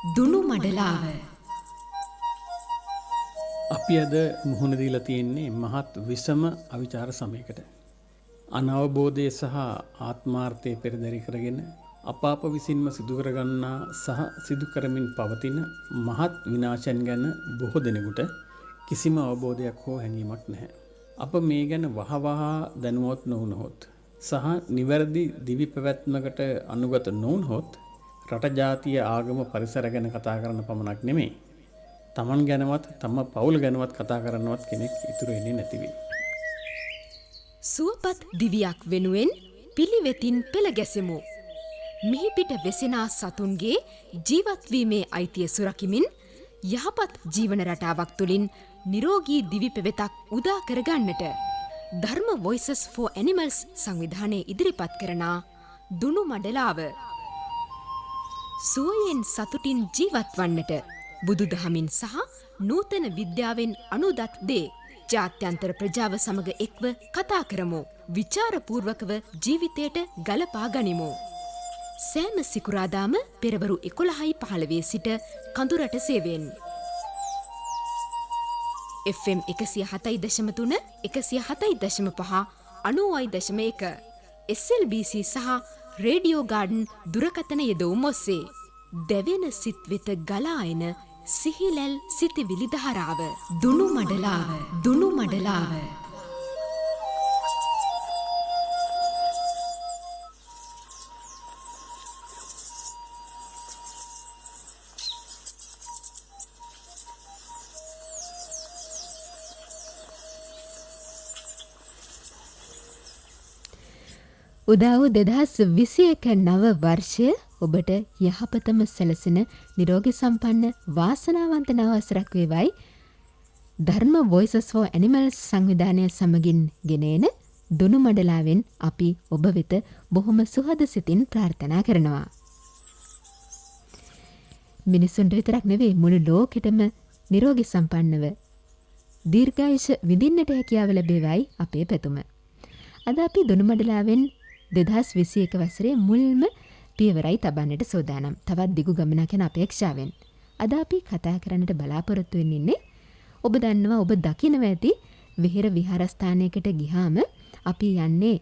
දුනු මඩලාව අපි අද මුහුණ දීලා තියෙන්නේ මහත් විසම අවිචාර සමයකට. අනවබෝධය සහ ආත්මාර්ථය පෙරදරි කරගෙන අප විසින්ම සිදු කරගන්නා සහ සිදු කරමින් පවතින මහත් විනාශයන් ගැන බොහෝ දෙනෙකුට කිසිම අවබෝධයක් හෝ හැඟීමක් නැහැ. අප මේ ගැන වහවහ දැනුවත් නොවුනහොත් සහ නිවැරදි දිවි පැවැත්මකට අනුගත නොවුනහොත් රට ජාතිය ආගම පරිසර ගැන කතා කරන්න පමණක් නෙමෙයි, තමන් ගැනවත් තම පවුල ගැනවත් කතා කරන්නවත් කෙනෙක් ඉතුරු වෙන්නේ නැති වෙයි. සුවපත් දිවියක් වෙනුවෙන් පිළිවෙතින් පෙළ ගැසෙමු. මිහිපිට වෙසෙනා සතුන්ගේ ජීවත්වීමේ අයිතිය සුරකිමින් යහපත් ජීවන රටාවක් තුළින් නිරෝගී දිවි පෙවෙතක් උදා කරගන්නට ධර්ම Voices for Animals සංවිධානයේ ඉදිරිපත් කරන දුනු මඩලාව. සුවයෙන් සතුටින් ජීවත් වන්නට බුදුදහමින් සහ නූතන විද්‍යාවෙන් අනුදත් දේ ජාත්‍යන්තර ප්‍රජාව සමග එක්ව කතා කරමු. විචාරපූර්වකව ජීවිතයට ගලපා ගනිමු. සෑම සිකුරාදාම පෙරවරු 11:15 සිට කඳුරට සේවයෙන් FM 107.3 107.5 90.1 SLBC සහ රේඩියෝ ගාඩන් දුරකථන යෙදවුම් ඔස්සේ දෙවෙන සිත් වෙත ගලා එන සිහිලැල් සිතිවිලි ධාරාව. දුනු මඩලාව, දුනු මඩලාව. උදාවු 2021 නව වර්ෂය ඔබට යහපතම සැලසෙන නිරෝගී සම්පන්න වාසනාවන්ත නවවසරක් වේවයි ධර්ම Voices for Animals සංවිධානය සමගින් ගෙනෙන දුනු මඩලාවෙන් අපි ඔබ වෙත බොහොම සුහද සිතින් ප්‍රාර්ථනා කරනවා. මිනිසුන්ට විතරක් නෙවෙයි මුළු ලෝකෙටම නිරෝගී සම්පන්නව දීර්ඝායුෂ විඳින්නට හැකියාව ලැබේවයි අපේ පැතුම. අද අපි දුනු මඩලාවෙන් 2021 වසරේ මුල්ම පියවරයි තබන්නට සූදානම්. තවත් දිගු ගමනක් යන අපේක්ෂාවෙන්. අද අපි කතා කරන්නට බලාපොරොත්තු වෙන්නේ ඔබ දන්නවා ඔබ දකිනවා ඇති විහෙර විහාරස්ථානයකට ගියාම අපි යන්නේ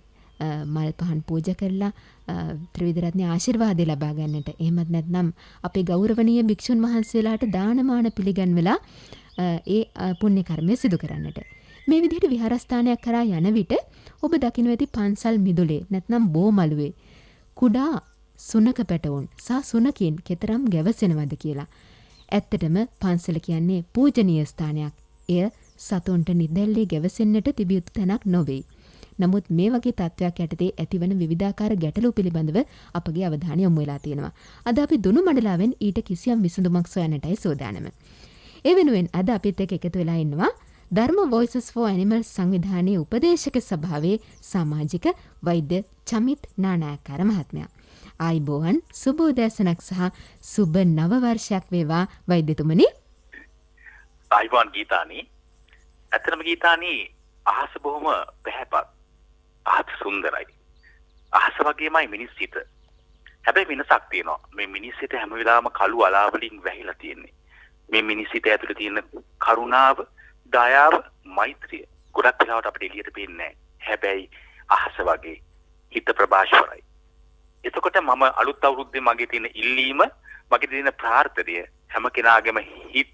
මල් පහන් පූජා කරලා ත්‍රිවිධ රත්න ආශිර්වාදය ලබා ගන්නට. එහෙමත් නැත්නම් අපේ ගෞරවනීය භික්ෂුන් වහන්සේලාට දානමාන පිළිගන්වලා ඒ පුණ්‍ය කර්මය සිදු කරන්නට. මේ විදිහට විහාරස්ථානයක් කරා යන විට ඔබ දකින්න ඇති පන්සල් මිදුලේ නැත්නම් බෝමළුවේ කුඩා සුනක පැටවුන් සහ සුනකින් කෙතරම් ගැවසෙනවද කියලා. ඇත්තටම පන්සල කියන්නේ පූජනීය ස්ථානයක්. එය සතුන්ට නිදැල්ලේ ගැවසෙන්නට තිබිය යුතු තැනක් නොවේ. නමුත් මේ වගේ තත්ත්වයක් යටතේ ඇතිවන විවිධාකාර ගැටලු පිළිබඳව අපගේ අවධානය යොමු වෙලා තියෙනවා. අද අපි දුනු මඩලාවෙන් ඊට කිසියම් විසඳුමක් සොයන්නටයි සූදානම. ඒ වෙනුවෙන් අද අපිත් එක්ක එකතු වෙලා ඉන්නවා ධර්ම Voices for Animals සංවිධානයේ උපදේශක සභාවේ සමාජික වෛද්‍ය චමිත් නානායක්කාර මහත්මයා. ආයිබෝවන් සුබ උදෑසනක් සහ සුබ නව වර්ෂයක් වේවා වෛද්‍යතුමනි. ආයිබෝවන් ගීතානි. ඇත්තටම ගීතානි අහස බොහොම පැහැපත්. අහස සුන්දරයි. අහස වගේමයි මිනිස් සිත. හැබැයි වෙනසක් තියෙනවා. මේ මිනිස් සිත හැම වෙලාවම කළු අලා වලින් වැහිලා තියෙන්නේ. මේ මිනිස් සිත ඇතුලේ තියෙන කරුණාව, දයාව, මෛත්‍රිය ගොඩක් වෙලාවට අපිට එළියට පේන්නේ නැහැ. හැබැයි අහස වගේ හිත ප්‍රභාෂවරයි. එතකොට මම අලුත් අවුරුද්දේ මගේ තියෙන ඉල්ලීම, මගේ තියෙන ප්‍රාර්ථනය හැම කෙනාගේම හිත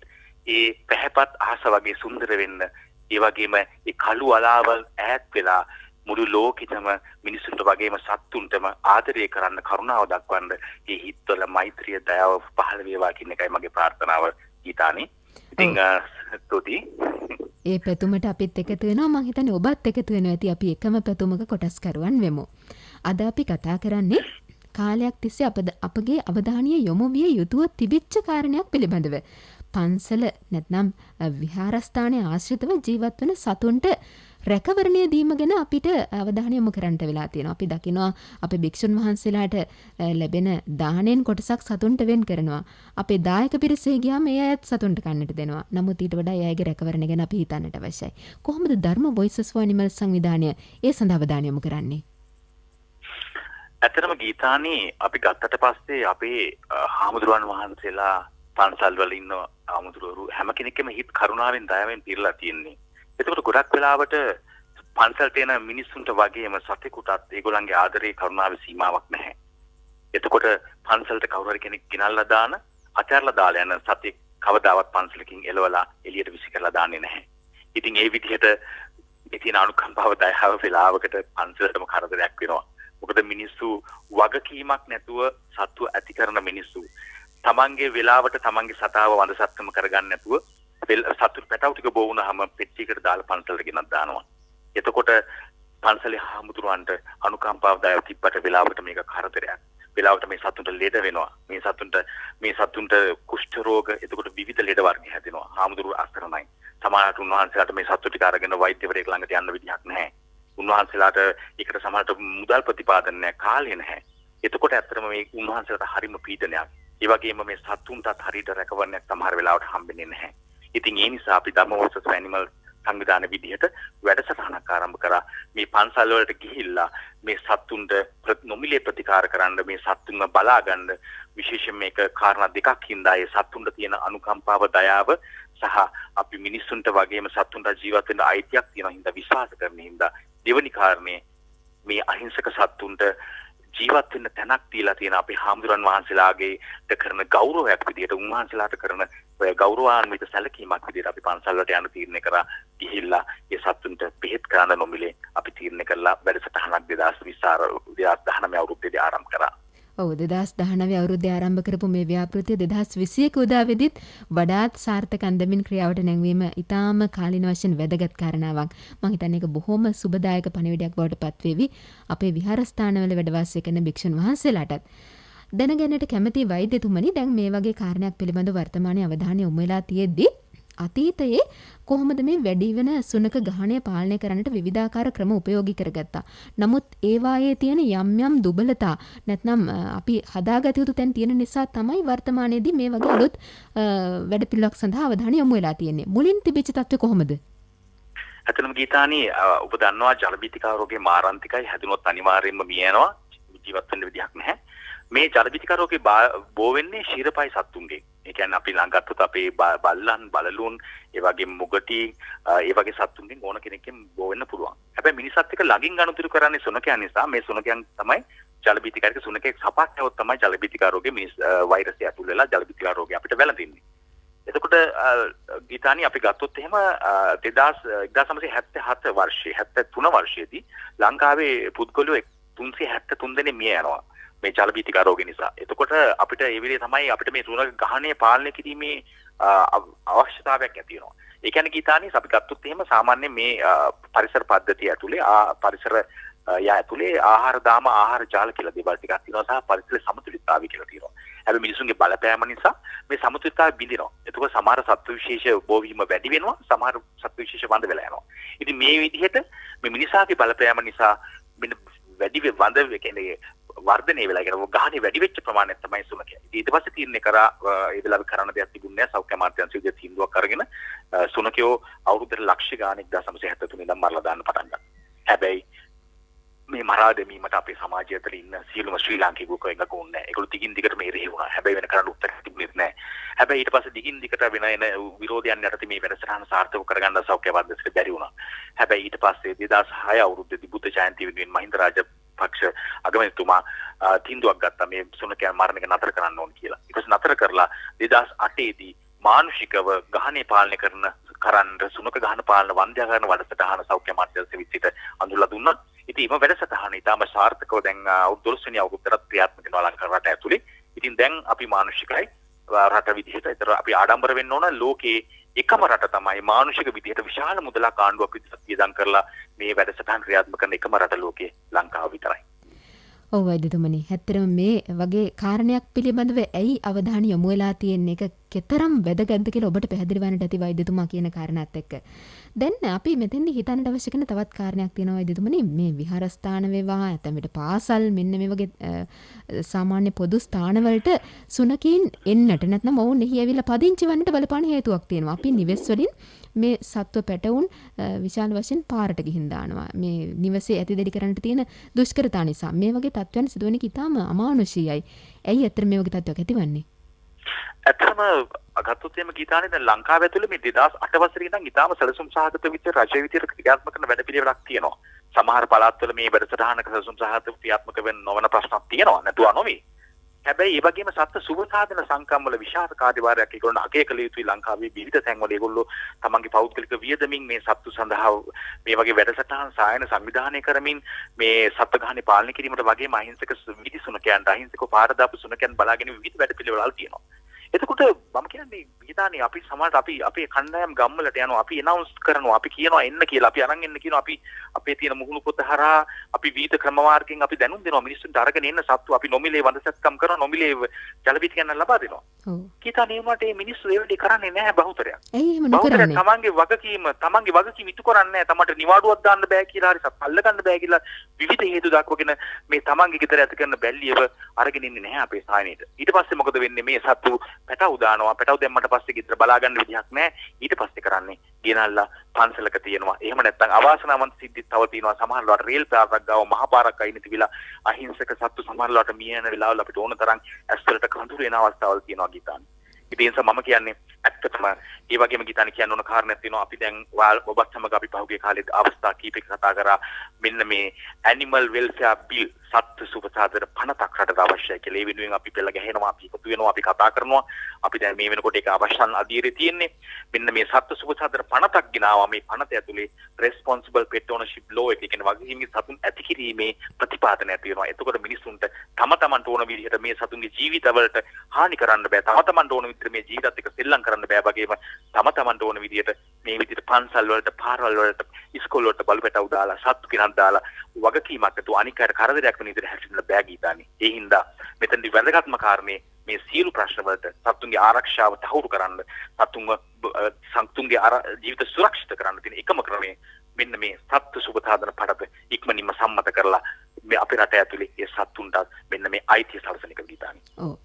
ඒ පැහැපත් අහස වගේ සුන්දර වෙන්න, ඒ වගේම ඒ කළු අලාවල් ඈත් වෙලා මුළු ලෝකෙටම මිනිසුන්ට වගේම සත්තුන්ටම ආදරය කරන්න, කරුණාව දක්වන්න ඒ හිතවල මෛත්‍රිය, දයාව පහළ වේවා කියන එකයි මගේ ප්‍රාර්ථනාව ගීතානි. ඉතින් ස්තුතියි. ඒ පැතුමට අපිත් එකතු වෙනවා. මම හිතන්නේ ඔබත් එකතු වෙනවා ඇති. අපි එකම පැතුමක කොටස්කරුවන් වෙමු. අද අපි කතා කරන්නේ කාලයක් තිස්සේ අපගේ අවධානය යොමු විය යුතුව තිබිච්ච කාරණයක් පිළිබඳව. පන්සල නැත්නම් විහාරස්ථානයේ ආශ්‍රිතව ජීවත් වන සතුන්ට රැකවරණය දීම ගැන අපිට අවධානය යොමු කරන්නට වෙලා තියෙනවා. අපි දකිනවා අපේ භික්ෂුන් වහන්සේලාට ලැබෙන දාණයෙන් කොටසක් සතුන්ට වෙන් කරනවා. අපේ දායක පිරිසේ ගියාම ඒ අයත් සතුන්ට කන්නට දෙනවා. නමුත් ඊට වඩා එයාගේ රැකවරණය ගැන අපි හිතන්නට අවශ්‍යයි. කොහොමද ධර්ම Voices for Animals සංවිධානය ඒ සඳහා අවධානය යොමු කරන්නේ? ඇත්තටම ගීතානි අපි ගත්තට පස්සේ අපේ හාමුදුරුවන් වහන්සේලා පන්සල් වල ඉන්න ආමුදුරු හැම කෙනෙක්ගේම හිත කරුණාවෙන් දයාවෙන් පිරලා තියෙන්නේ. ඒකට ගොඩක් වෙලාවට පන්සල්ට එන මිනිස්සුන්ට වගේම සතෙකුටත් ඒගොල්ලන්ගේ ආදරේ කරුණාවේ සීමාවක් නැහැ. එතකොට පන්සලට කවුරු හරි කෙනෙක් ගෙනල්ලා දාන අතහැරලා දාලා යන සතෙක් කවදාවත් පන්සලකින් එලවලා එළියට විසි කරලා දාන්නේ නැහැ. ඉතින් ඒ විදිහට මේ තියෙන අනුකම්පාව දයාව වෙලාවකට පන්සලටම කරදරයක් වෙනවා. මොකද මිනිස්සු වගකීමක් නැතුව සත්ව ඇති කරන මිනිස්සු තමන්ගේ වෙලාවට තමන්ගේ සතාව වඳ සත්කම කරගන්න නැතුව සතුරු පැටව ටික බෝ වුණාම පෙට්ටියකට දාලා පන්සලට ගෙනත් දානවා. එතකොට පන්සලේ හාමුදුරුවන්ට අනුකම්පාව දයාව තිබ්බට වෙලාවට මේක කරදරයක්. වෙලාවට මේ සතුන්ට ලෙඩ වෙනවා. මේ සතුන්ට කුෂ්ඨ රෝග එතකොට විවිධ ලෙඩ වර්ග හැදෙනවා. හාමුදුරුවෝ අසරණයි. සමහරට උන්වහන්සේලාට මේ සතු ටික අරගෙන වෛද්‍යවරයෙක් ළඟට යන්න විදිහක් නැහැ. උන්වහන්සේලාට ඒකට සමහරට මුදල් ප්‍රතිපාදන නැහැ, කාලය නැහැ. එතකොට ඇත්තටම මේ උන්වහන්සේලාට හරිම පීඩනයක්. ඒ වගේම මේ සතුන්ටත් හරියට රැකවරණයක් සමහර වෙලාවට හම්බෙන්නේ නැහැ. ඉතින් ඒ නිසා අපි ධම්මවෝසස් ඇනිමල් සංවිධාන විදිහට වැඩසටහනක් ආරම්භ කරා. මේ පන්සල් වලට ගිහිල්ලා මේ සතුන්ට නොමිලේ ප්‍රතිකාර කරන්න, මේ සතුන්ව බලා ගන්න, විශේෂයෙන් මේක කාරණා දෙකක් හින්දා ඒ සතුන්ට තියෙන අනුකම්පාව දයාව සහ අපි මිනිස්සුන්ට වගේම සතුන්ට ජීවත් වෙන්න අයිතියක් තියෙන හින්දා විශ්වාස කරන හින්දා දෙවනි කාරණේ මේ අහිංසක සතුන්ට ජීවත් වෙන්න තැනක් දීලා තියෙන අපේ හාමුදුරන් වහන්සේලාගේට කරන ගෞරවයක් විදිහට උන්වහන්සේලාට කරන ගෞරවාන්විත සැලකීමක් විදිහට අපි පන්සල් වලට යන තීරණය කරා. ගිහිල්ලා ඒ සතුන්ට බෙහෙත් කරන්න නොමිලේ අපි තීරණය කළා. වැඩසටහනක් 2019 අවුරුද්දේදී ආරම්භ කරා. ඔව් 2019 අවුරුද්දේ ආරම්භ කරපු මේ ව්‍යාපෘතිය 2021 උදාවේදීත් වඩාත් සාර්ථක අන්දමින් ක්‍රියාවට නැංවීම ඉතාම කාලින වශයෙන් වැදගත් කාරණාවක්. මම හිතන්නේ ඒක බොහොම සුබදායක පණිවිඩයක් බවට පත්වේවි අපේ විහාරස්ථානවල වැඩ වාසය කරන භික්ෂුන් වහන්සේලාටත්. දැනගන්නට කැමති වෛද්‍යතුමනි, දැන් මේ වගේ කාරණයක් පිළිබඳව වර්තමානයේ අවධානය යොමු වෙලා තියෙද්දි අතීතයේ කොහොමද මේ වැඩි වෙන සුනක ගහණය පාලනය කරන්නට විවිධාකාර ක්‍රම උපයෝගී කරගත්තා. නමුත් ඒවායේ තියෙන යම් දුබලතා නැත්නම් අපි හදාගත යුතු තැන් තියෙන නිසා තමයි වර්තමානයේදී මේ වගේ අලුත් වැඩපිළිවෙලක් සඳහා අවධානය යොමු වෙලා තියෙන්නේ. මුලින් තිබිච්ච තත්ත්වය කොහොමද? ඇත්තටම ගීතානි, ඔබ දන්නවා ජලබීතිකා රෝගේ මාරාන්තිකයි. හැදුනොත් අනිවාර්යයෙන්ම මිය යනවා. ජීවත් වෙන්න විදිහක් නැහැ. මේ ජලබීතිකා රෝගේ බෝ වෙන්නේ ශීරපයි සත්තුන්ගේ. ඒ කියන්නේ අපි ළඟ ගත්තොත් අපේ බල්ලන්, බලලුන්, ඒ වගේ මුගටි, ඒ වගේ සත්තුන්ගෙන් ඕන කෙනෙක්ගෙන් බෝ වෙන්න පුළුවන්. හැබැයි මිනිසත් එක්ක ළඟින් ගනුදෙනු කරන්නේ සුනකයන් නිසා මේ සුනකයන් තමයි ජලබීතිකාරික සුනකෙක් සපක් නැවොත් තමයි ජලබීතිකා රෝගේ වෛරසය ඇතුල් වෙලා ජලබීතිකා රෝගේ අපිට වැළඳින්නේ. එතකොට ගීතානි අපි ගත්තොත් එහෙම 1977 වර්ෂයේ 73 වර්ෂයේදී ලංකාවේ පුද්ගලයෝ 373 දෙනෙක් මිය යනවා මේ ජලබීතිකා රෝගය නිසා. එතකොට අපිට ඒ වෙලේ තමයි අපිට මේ සුනක ගහණය පාලනය කිරීමේ අවශ්‍යතාවයක් ඇති වෙනවා. ඒ කියන්නේ ගීතානි අපි ගත්තොත් එහෙම සාමාන්‍ය මේ පරිසර පද්ධතිය ඇතුලේ පරිසර ඇතුලේ ආහාර දාම ආහාර ජාල කියලා දේවල් ටිකක් තියෙනවා සහ පරිසර සමතුලිතතාවය කියලා තියෙනවා. හැබැයි මිනිසුන්ගේ බලපෑම නිසා මේ සමතුලිතතාවය බිඳිනවා. එතකොට සමහර සත්ව විශේෂ බෝවීම වැඩි වෙනවා, සමහර සත්ව විශේෂ වඳ වෙලා යනවා. ඉතින් මේ විදිහට මේ මිනිසාගේ බලපෑම නිසා වැඩි වඳ කියන්නේ වර්ධනය වෙලා කියන ගහණේ වැඩි වෙච්ච ප්‍රමාණයක් තමයි සුනකය. ඊට පස්සේ තීරණය කරා ඒ වෙලාවේ කරන්න දෙයක් තිබුණේ නැහැ. සෞඛ්‍ය අමාත්‍යාංශය විදිහට තීන්දුවක් අරගෙන සුනකයෝ අවුරුද්දට ලක්ෂ ගාණක් 1973 ඉඳන් මරලා දාන්න පටන් ගත්තා. හැබැයි මේ මරා දැමීමට අපේ සමාජය ඇතුළේ ඉන්න සියලුම ශ්‍රී ලාංකිකයෝ එකඟ වුණේ නැහැ. ඒගොල්ලෝ දිගින් දිගට මේ රෙහි වුණා. හැබැයි වෙන කරන්න උත්තරයක් තිබුණේ නැහැ. හැබැයි ඊට පස්සේ දිගින් දිගට වෙන එන විරෝධයන් යටතේ මේ වැඩසටහන සාර්ථකව කරගන්න සෞඛ්‍ය අමාත්‍යාංශයට බැරි වුණා. හැබැයි ඊට පස්සේ 2006 අවුරුද්දේදී බුද්ධ ජයන්ති වෙනුවෙන් මහින්ද රාජපක්ෂ අගමැතිතුමා තීන්දුවක් ගත්තා මේ සුනකයන් මරණ එක නතර කරන්න ඕන කියලා. ඊට පස්සේ නතර කරලා 2008 දී මානුෂිකව ගහණය පාලනය කරන්න සුනක ගහන පාලන වන්දනා කරන වැඩසටහන සෞඛ්‍ය අමාත්‍යාංශ විසිට අඳුරලා දුන්නා. ඉතින් මේ වැඩසටහන ඉතාම සාර්ථකව දැන් 12 වෙනි අවුරුද්දට ක්‍රියාත්මක වෙනවා ලංකාව රට ඇතුලේ. ඉතින් දැන් අපි මානුෂිකයි රට විදිහට ඒතර අපි ආඩම්බර වෙන්න ඕන ලෝකේ එකම රට තමයි මානුෂික විදිහට විශාල මුදලක් ආණ්ඩුවක් විදිහට වියදම් කරලා මේ වැඩසටහන ක්‍රියාත්මක කරන එකම රට ලෝකේ ලංකාව විතරයි. ඔව් වෛද්‍යතුමනි, ඇත්තටම මේ වගේ කාරණයක් පිළිබඳව ඇයි අවධානය යොමු වෙලා තියෙන්නේ එක කෙතරම් වැදගත්ද කියලා ඔබට පැහැදිලි වන්නට ඇති වෛද්‍යතුමා කියන කාරණාත් එක්ක. දැන් අපි මෙතෙන්දි හිතන්නට අවශ්‍ය කරන තවත් කාරණයක් තියෙනවා වෛද්‍යතුමනි. මේ විහාරස්ථාන වේවා නැත්නම් විතර පාසල් මෙන්න මේ වගේ සාමාන්‍ය පොදු ස්ථානවලට සුනකීන් එන්නට නැත්නම් ඔවුන් එහි ඇවිල්ලා පදිංචි වන්නට බලපාන හේතුවක් තියෙනවා. අපි නිවෙස් වලින් මේ සත්ව පැටවුන් විශාල වශයෙන් පාරට ගිහින් දානවා. මේ නිවසේ ඇතිදෙඩි කරන්නට තියෙන දුෂ්කරතා නිසා මේ වගේ තත්ත්වයන් සිදුවෙන එක ඉතාම අමානුෂීයයි. ඇයි අතර මේ වගේ තත්ත්වයක් ඇතිවන්නේ? ඇත්තම ගත්තොත් එම ගීතානේ දැන් ලංකාව ඇතුළේ මේ 2008 වසරේ ඉඳන් ඉතාම සැලසුම් සහගත විදිහට රජය විදිහට ක්‍රියාත්මක කරන වැඩපිළිවෙලක් තියෙනවා. සමහර පළාත්වල මේ වැඩසටහනක සැලසුම් සහගත ක්‍රියාත්මක වෙන්න නොවන ප්‍රශ්නක් තියෙනවා. නැතුව නොවේ. හැබැයි ඒ වගේම සත්ත්ව සුබ සාධන සංකම් වල විශාල කාර්යභාරයක් ඒගොල්ලෝ අගය කළ යුතුයි. ලංකාවේ විවිධ තැන්වල ඒගොල්ලෝ තමන්ගේ පෞද්ගලික වියදමින් මේ සත්තු සඳහා මේ වගේ වැඩසටහන් සායන සංවිධානය කරමින් මේ සත්ත්ව ගහනේ පාලනය කිරීමට වගේම අහිංසක විදි සුනකයන්ට අහිංසක පාර දාපු සුනකයන් බලාගෙන විවිධ වැඩපිළිවෙළල් තියෙනවා. එතකොට මම කියන්නේ ගීතානේ අපි සමහරට අපි අපේ කණ්ඩායම් ගම්වලට යනවා, අපි ඇනවුන්ස් කරනවා, අපි කියනවා එන්න කියලා, අපි අරන් එන්න කියනවා, අපි අපේ තියෙන මුහුණු පොත හරහා අපි විවිධ ක්‍රමවාර්ගයෙන් අපි දැනුම් දෙනවා මිනිස්සුන්ට අරගෙන එන්න සත්තු අපි නොමිලේ වඳසත්කම් කරනවා, නොමිලේ ජල බීති ගන්න ලබා දෙනවා. ඔව්. ගීතානේ උනාට මේ මිනිස්සු ඒ වැඩේ කරන්නේ නැහැ බහුතරයක්. ඇයි එහෙම බහුතරයක් නොකරන්නේ? තමන්ගේ වගකීම ඉටු කරන්නේ නැහැ. තමන්ට නිවාඩුවක් දාන්න බෑ කියලා හරි අල්ල ගන්න බෑ කියලා විවිධ හේතු දක්වගෙන මේ තමන්ගේ ගෙදර ඇති කරන බැල්ලියව අරගෙන ඉන්නේ නැහැ අපේ සායනේට. ඊට පස්සේ මොකද වෙන්නේ? මේ සත්තු පැටවු දානවා. පැටවු දැම්මට පස්සේ ගෙදර බලා ගන්න විදිහක් නැහැ. ඊට පස්සේ කරන්නේ ගෙනල්ලා පන්සලක තියෙනවා. එහෙම නැත්නම් අවාසනාවන්ත සිද්ධිත් තව තියෙනවා. සමහරවිට රේල් පාරක් ගාව මහ පාරක් අයින තිබිලා අහිංසක සත්තු සමහරවිට මිය යන වෙලාවල අපිට ඕන තරම් ඇස්වලට කඳුළු එන අවස්ථාවල් තියෙනවා ගීතානේ. ඉතින් ඒ නිසා මම කියන්නේ ඇත්තටම ඒ වගේම ගීතානේ කියන්න ඕන කාරණයක් තියෙනවා. අපි දැන් ඔබත් සමග අපි පහුගිය කාලේ අවස්ථා කීපයක කතා කරා මෙන්න මේ ඇනිමල් වෙල්ෆෙයාර් බිල් සත්ත්ව සුබසාධන පනතක් රටට අවශ්‍යයි කියලා. ඒ වෙනුවෙන් අපි පෙළ ගැහෙනවා, අපි එකතු වෙනවා, අපි කතා කරනවා. අපි දැන් මේ වෙනකොට ඒක අවශ්‍යන් අධීරේ තියෙන්නේ. මෙන්න මේ සත්ත්ව සුබසාධන පනතක් ගෙනාවා. මේ පනත ඇතුලේ responsible pet ownership law එක කියන වගකීම් සතුන් ඇති කිරීමේ ප්‍රතිපාදනය ඇති වෙනවා. එතකොට මිනිසුන්ට තම තමන්ට ඕන විදිහට මේ සතුන්ගේ ජීවිතවලට හානි කරන්න බෑ. තම තමන්ට ඕන විදිහට මේ ජීවිතත් එක්ක සෙල්ලම් කරන්න බෑ. වගේම තම තමන්ට ඕන විදිහට මේ විදිහට පන්සල් වලට, පාරවල් වලට, ඉස්කෝල වලට බලපෑටව දාලා, සත්තු කිනක් දාලා වගකීමක් නැතුව අනික් අයට කරදරයක් වෙන විදිහට හැසිරෙන්න බෑ ගීතානේ. ඒ හින්දා මෙතනදි වැදගත්ම කාරණේ මේ සියලු ප්‍රශ්න වලට සතුන්ගේ ආරක්ෂාව තහවුරු කරන්න, සතුන්ගේ ජීවිත සුරක්ෂිත කරන්න තියෙන එකම ක්‍රමය මෙන්න මේ සත්ත්ව සුබසාධන පඩත ඉක්මනින්ම සම්මත කරලා මේ අපේ රට ඇතුලේ ඒ සතුන්ට මෙන්න මේ අයිතිය සලසන එක ගීතානේ. ඔව්.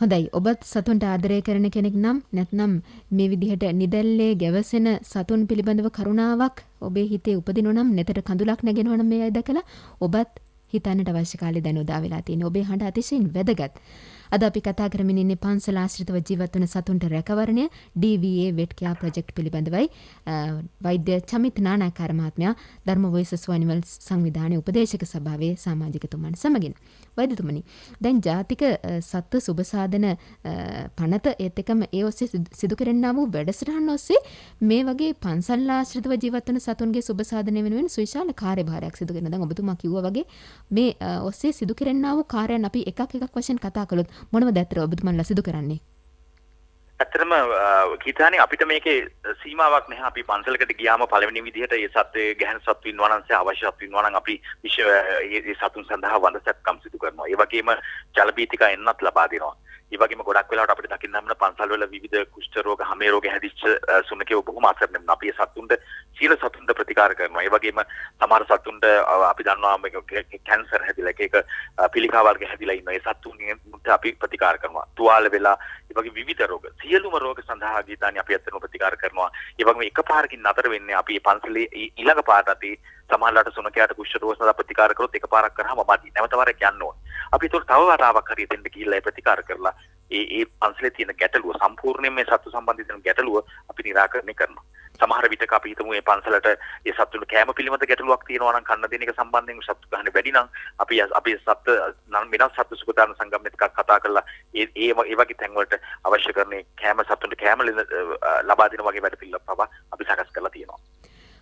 හොඳයි. ඔබත් සතුන්ට ආදරය කරන කෙනෙක් නම් නැත්නම් මේ විදිහට නිදැල්ලේ ගැවසෙන සතුන් පිළිබඳව කරුණාවක් ඔබේ හිතේ උපදිනෝ නම් නෙතට කඳුලක් නැගෙනවා නම් මේ අය දැකලා ඔබත් හිතන්නට අවශ්‍ය කාලේ දැන් උදා වෙලා තියෙන. ඔබේ හඬ අතිශයින් වැදගත්. අද අපි කතා කරමින් ඉන්නේ පන්සල ආශ්‍රිතව ජීවත් වන සතුන්ට රැකවරණය DVA වෙට් කෙයා ප්‍රොජෙක්ට් පිළිබඳවයි. වෛද්‍ය චමිත් නානාකාර මහත්මයා ධර්ම වොයිසස් ෆෝ ඇනිමල්ස් සංවිධානයේ උපදේශක සභාවේ සමාජිකතුමන් සමගින්. වෛද්‍යතුමනි, දැන් ජාතික සත්ත්ව සුබසාධන පනත ඒත් එකම ඒ ඔස්සේ සිදු කරන්නා වූ වැඩසටහන් ඔස්සේ මේ වගේ පන්සල් ආශ්‍රිතව ජීවත් වන සතුන්ගේ සුබසාධනය වෙනුවෙන් සුවිශාල කාර්යභාරයක් සිදු කරන. දැන් ඔබතුමා කිව්වා වගේ මේ ඔස්සේ සිදු කරන්නා වූ කාර්යයන් අපි එකක් වශයෙන් කතා කළොත් මොනවද ඇත්තට ඔබතුමන්ලා සිදු කරන්නේ? ඇත්තටම ගීතානේ අපිට මේකේ සීමාවක් නැහැ. අපි පන්සලකට ගියාම පළවෙනි විදිහට ඒ සත්ත්වයේ ගැහෙන සත්තු ඉන්නවා නම් අවශ්‍ය සත්තු ඉන්නවා නම් අපි ඒ සතුන් සඳහා වඳසත්කම් සිදු කරනවා. ඒ වගේම ජල බීතිකා එන්නත් ලබා දෙනවා. ඒ වගේම ගොඩක් වෙලාවට අපිට දකින්න හම්බෙන පන්සල් වල විවිධ කුෂ්ඨ රෝග, හැමේ රෝග හැදිච්ච සුනකයෝ බොහොම අසරණ වෙනවා. අපි ඒ සතුන්ට සීල සතුන්ට ප්‍රතිකාර කරනවා. ඒ වගේම සමහර සතුන්ට අපි දන්නවා කැන්සර් හැදිලා එක පිළිකා වර්ග හැදිලා ඉන්නවා. ඒ සතුන්ට අපි ප්‍රතිකාර කරනවා. තුවාල වෙලා ඒ වගේ විවිධ රෝග, සියලුම රෝග සඳහා ගීතානේ අපි ඇත්තටම ප්‍රතිකාර කරනවා. ඒ වගේම එකපාරකින් නතර වෙන්නේ අපි මේ පන්සලේ ඊළඟ පාරට අපි සමහරලාට සුනකයාට කුෂ්ඨ රෝග සඳහා ප්‍රතිකාර කරොත් එකපාරක් කරාම මදි. නැවත වරක් යන්න ඕනේ. අපි ඒක තව වතාවක් හරි දෙන්න ගිහිල්ලා ඒ ප්‍රතිකාර කරලා ඒ පන්සලේ තියෙන ගැටලුව සම්පූර්ණයෙන් මේ සත්තු සම්බන්ධිත වෙන ගැටලුව අපි निराකරණය කරනවා. සමහර විටක අපි හිතමු මේ පන්සලට ඒ සත්තුන්ට කැම පිළිබඳ ගැටලුවක් තියෙනවා නම් කන්න දෙන එක සම්බන්ධයෙන් සත්තු ගන්න වැඩි නම් අපි සත්ත්ව නම් වෙනස් සත්තු සුබදාන සංගමෙත් එකක් කතා කරලා ඒ වගේ තැන් වලට අවශ්‍ය කරන්නේ කැම සත්තුන්ට කැම ලබා දෙන වගේ වැඩ පිළිවෙලක් පවා අපි සකස් කරලා තියෙනවා.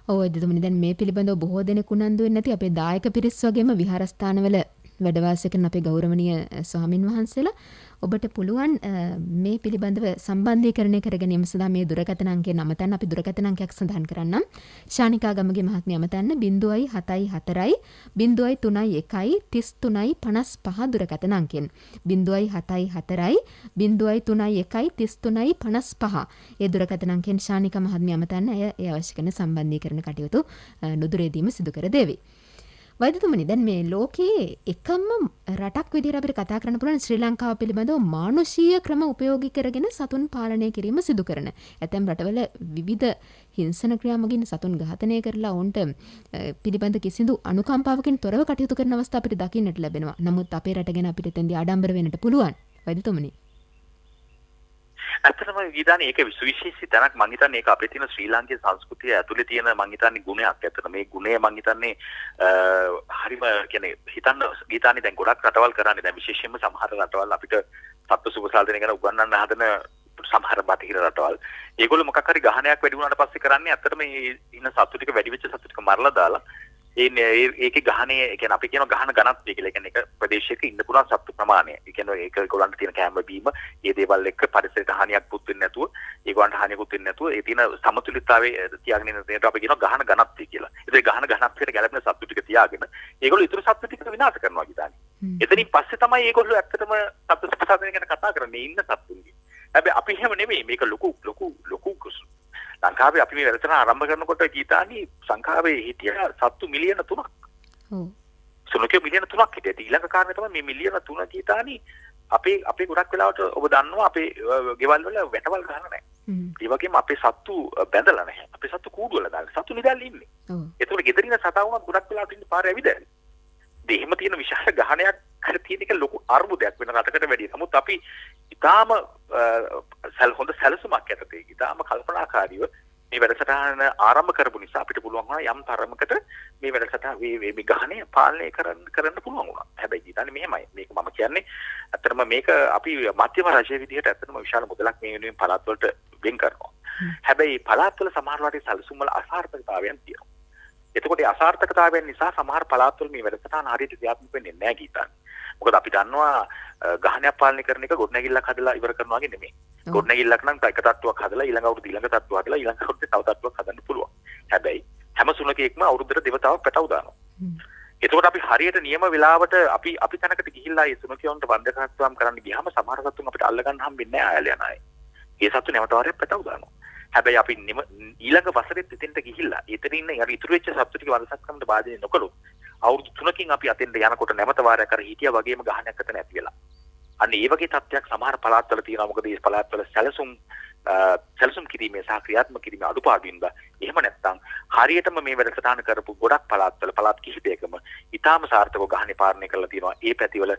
ඔව් එදිතුමනි, දැන් මේ පිළිබඳව බොහෝ දෙනෙක් උනන්දු වෙන්නේ නැති අපේ දායක පිරිස් වගේම විහාරස්ථානවල වැඩ වාසය කරන අපේ ගෞරවනීය ස්වාමින් වහන්සේලා ඔබට පුළුවන් මේ පිළිබඳව සම්බන්ධීකරණය කර ගැනීම සඳහා මේ දුරකථන අංකය නමතන්න. අපි දුරකථන අංකයක් සඳහන් කරන්නම්. ශානිකා ගමගේ මහත්මිය අමතන්න 074 031 33 55 දුරකථන අංකයෙන් 074 031 33 55 ඒ දුරකථන අංකයෙන් ශානිකා මහත්මිය අමතන්න. ඒ අවශ්‍ය කරන සම්බන්ධීකරණ කටයුතු නුදුරේදීම සිදු කර දෙවි. වෛද්‍යතුමනි, දැන් මේ ලෝකයේ එකම රටක් විදිහට අපිට කතා කරන්න පුළුවන් ශ්‍රී ලංකාව පිළිබඳව මානුෂීය ක්‍රම උපයෝගී කරගෙන සතුන් පාලනය කිරීම සිදු කරන. ඇතැම් රටවල විවිධ හිංසන ක්‍රියා මගින් සතුන් ඝාතනය කරලා ඔවුන්ට පිළිබඳ කිසිදු අනුකම්පාවකින් තොරව කටයුතු කරන අවස්ථා අපිට දකින්නට ලැබෙනවා. නමුත් අපේ රට ගැන අපිට එතෙන්දී ආඩම්බර වෙන්නට පුළුවන්. වෛද්‍යතුමනි. ඇත්තටම ගීතානේ ඒක විශේෂී තැනක් මං හිතන්නේ ඒක අපේ තියෙන ශ්‍රී ලාංකේය සංස්කෘතිය ඇතුලේ තියෙන මං හිතන්නේ ගුණයක්. ඇත්තට මේ ගුණය මං හිතන්නේ හරිම කියන්නේ හිතන්න ගීතානේ දැන් ගොඩක් රටවල් කරන්නේ දැන් විශේෂයෙන්ම සමහර රටවල් අපිට සත්ව සුබසාධන ගැන උගන්වන්න හදන සමහර බටහිර රටවල් ඒගොල්ලෝ මොකක් හරි ගහනයක් වැඩි වුණාට පස්සේ කරන්නේ ඇත්තටම මේ ඉන්න සත්තු ටික වැඩි වෙච්ච සත්තු ටික මරලා දාලා ඒකේ ගහනේ ඒ කියන්නේ අපි කියන ගහන ඝනත්වය කියලා. ඒ කියන්නේ එක ප්‍රදේශයක ඉන්න පුළුවන් සත්තු ප්‍රමාණය. ඒ කියන්නේ ඒක ඒගොල්ලන්ට තියෙන කැම බීම, ඒ දේවල් එක්ක පරිසරයට හානියක් පුත් වෙන්නේ නැතුව, ඒගොල්ලන්ට හානියකුත් වෙන්නේ නැතුව ඒ තියෙන සමතුලිතතාවයේ තියාගෙන ඉන්න දේට අපි කියනවා ගහන ඝනත්වය කියලා. ඒ ගහන ඝනත්වයට ගැලපෙන සත්තු ටික තියාගෙන ඒගොල්ලෝ ඊටු සත්තු ටික විනාශ කරනවා කියලානේ. එතනින් පස්සේ තමයි ඒගොල්ලෝ ඇත්තටම සත්තු සුබසාධන ගැන කතා කරන්නේ ඉන්න සත්තුන්ගේ. හැබැයි අපි එහෙම නෙමෙයි. මේක ලොකු ලංකාවේ අපි මේ වැඩසටහන ආරම්භ කරනකොට ගීතානි සංඛාවේ හිටිය සත්තු මිලියන 3ක්. ඔව්. සුනකේ මිලියන 3ක් හිටියා. ඊළඟ කාරණේ තමයි මේ මිලියන 3 ගීතානි අපේ ගොඩක් වෙලාවට ඔබ දන්නවා අපේ ගෙවල් වල වැටවල් ගහලා නැහැ. ඒ වගේම අපේ සත්තු බැඳලා නැහැ. අපේ සත්තු කූඩු වල දාලා සත්තු නිදාලා ඉන්නේ. ඔව්. ඒතකොට ගෙදරින සතා වුණත් ගොඩක් වෙලාවට ඉන්නේ පාරේ ඇවිදලා. එහෙම තියෙන විශාල ගහනයක් තියෙන එක ලොකු අර්බුදයක් වෙන රටකට වැඩිය. නමුත් අපි ඉතාම හොඳ සැලසුමක් යටතේ ඉතාම කල්පනාකාරීව මේ වැඩසටහන ආරම්භ කරපු නිසා අපිට පුළුවන් වුණා යම් තරමකට මේ වැඩසටහන මේ ගහණය පාලනය කරන්න පුළුවන් වුණා. හැබැයි ඉතින් මෙහෙමයි. මේක මම කියන්නේ ඇත්තටම මේක අපි මධ්‍යම රජයේ විදිහට ඇත්තටම විශාල මුදලක් මේ වෙනුවෙන් පළාත් වලට වෙන් කරනවා. හැබැයි පළාත් වල සමහර රටේ සැලසුම් වල අසාර්ථකතාවයන් තියෙනවා. එතකොට ඒ අසාර්ථකතාවයන් නිසා සමහර පළාත් වල මේ වැඩසටහන හරියට ක්‍රියාත්මක වෙන්නේ නැහැ ගීතන්. මොකද අපි දන්නවා ගහනයක් පාලනය කරන එක ගොඩනැගිල්ලක් හදලා ඉවර කරනවා වගේ නෙමෙයි. ගොඩනැගිල්ලක් නම් එක තට්ටුවක් හදලා ඊළඟ අවුරුදු ඊළඟ තට්ටුව හදලා ඊළඟ අවුරුද්දේ තව තට්ටුවක් හදන්න පුළුවන්. හැබැයි හැම සුනකෙක්ම අවුරුද්දට දෙවතාවක් පැටව දානවා. එතකොට අපි හරියට නියම වෙලාවට අපි තැනකට ගිහිල්ලා ඒ සුනකයන්ට වන්දනාත්වම් කරන්න ගියාම සමහර සතුන් අපිට අල්ල ගන්න හම්බෙන්නේ නැහැ ආයල යන අය. ඒ සතු නැවත වාරයක් පැටව දානවා. හැබැයි අපි ඊළඟ වසරෙත් එතෙන්ට ගිහිල්ලා එතන ඉන්න යාර ඉතුරු වෙච්ච සතු ටික වලසක්කමට බාධා නොකළොත් අවුරුදු 3කින් අපි අතෙන්ට යනකොට නැවත වාරයක් අර හිටියා වගේම ගහනයක් අත නැති වෙලා. අන්න ඒ වගේ තත්ත්වයක් සමහර පළාත්වල තියෙනවා. මොකද මේ පළාත්වල සැලසුම් කිරීමේ සහ ක්‍රියාත්මක කිරීමේ අඩුපාඩුයින්ද එහෙම නැත්නම් හරියටම මේ වැඩසටහන කරපු ගොඩක් පළාත් කිහිපයකම ඊටාම සාර්ථකව ගහනේ පාලනය කරලා තියෙනවා. ඒ පැතිවල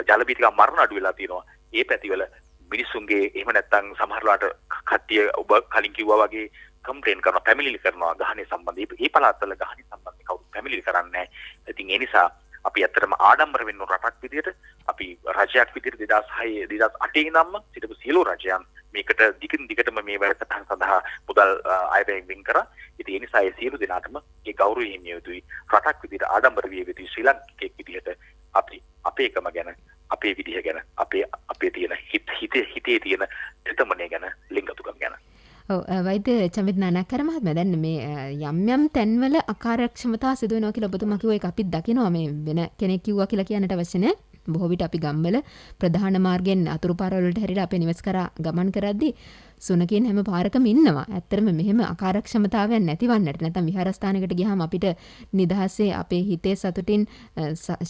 ජල බීතිකා මරණ අඩු වෙලා තියෙනවා. ඒ පැතිවල මිනිසුන්ගේ එහෙම නැත්නම් සමහරලාට කට්ටිය ඔබ කලින් කිව්වා වගේ කම්ප්ලේන් කරනවා, පැමිණිලි කරනවා ගහනේ සම්බන්ධයෙන්. මේ පළාත්වල ගහනේ සම්බන්ධයෙන් කවුරුත් පැමිණිලි කරන්නේ නැහැ. ඉතින් ඒ නිසා අපි ඇත්තටම ආඩම්බර වෙන්න රටක් විදියට අපි රජයක් විදියට 2006 2008 ඉඳන්ම සිටපු සියලු රජයන් මේකට දිගටම මේ වැඩසටහන සඳහා මුදල් අයවැයෙන් වෙන් කරා. ඉතින් ඒ නිසා ඒ සියලු දෙනාටම ඒ ගෞරවය හිමිය යුතුයි. රටක් විදියට ආඩම්බර විය යුතුයි. ශ්‍රී ලාංකිකයෙක් විදියට අපි අපේකම ගැන, අපේ විදිහ ගැන, අපේ තියෙන හිතේ තියෙන තෙතමනේ ගැන, ලිංගතුකම් ගැන. ඔව් වෛද්‍ය චමිත් නානක්කර මහත්මයා දැන් මේ යම් තැන්වල අකාර්යක්ෂමතා සිදු වෙනවා කියලා ඔබතුමා කිව්වා. ඒක අපිත් දකිනවා. මේ වෙන කෙනෙක් කිව්වා කියලා කියන්නට අවශ්‍ය නැහැ. බොහෝ විට අපි ගම්වල ප්‍රධාන මාර්ගයෙන් අතුරු පාරවල වලට හැරිලා අපේ නිවස් කරා ගමන් කරද්දී සුනකයන් හැම පාරකම ඉන්නවා. ඇත්තටම මෙහෙම අකාර්යක්ෂමතාවයක් නැතිවන්නට නැත්නම් විහාරස්ථානයකට ගියාම අපිට නිදහසේ අපේ හිතේ සතුටින්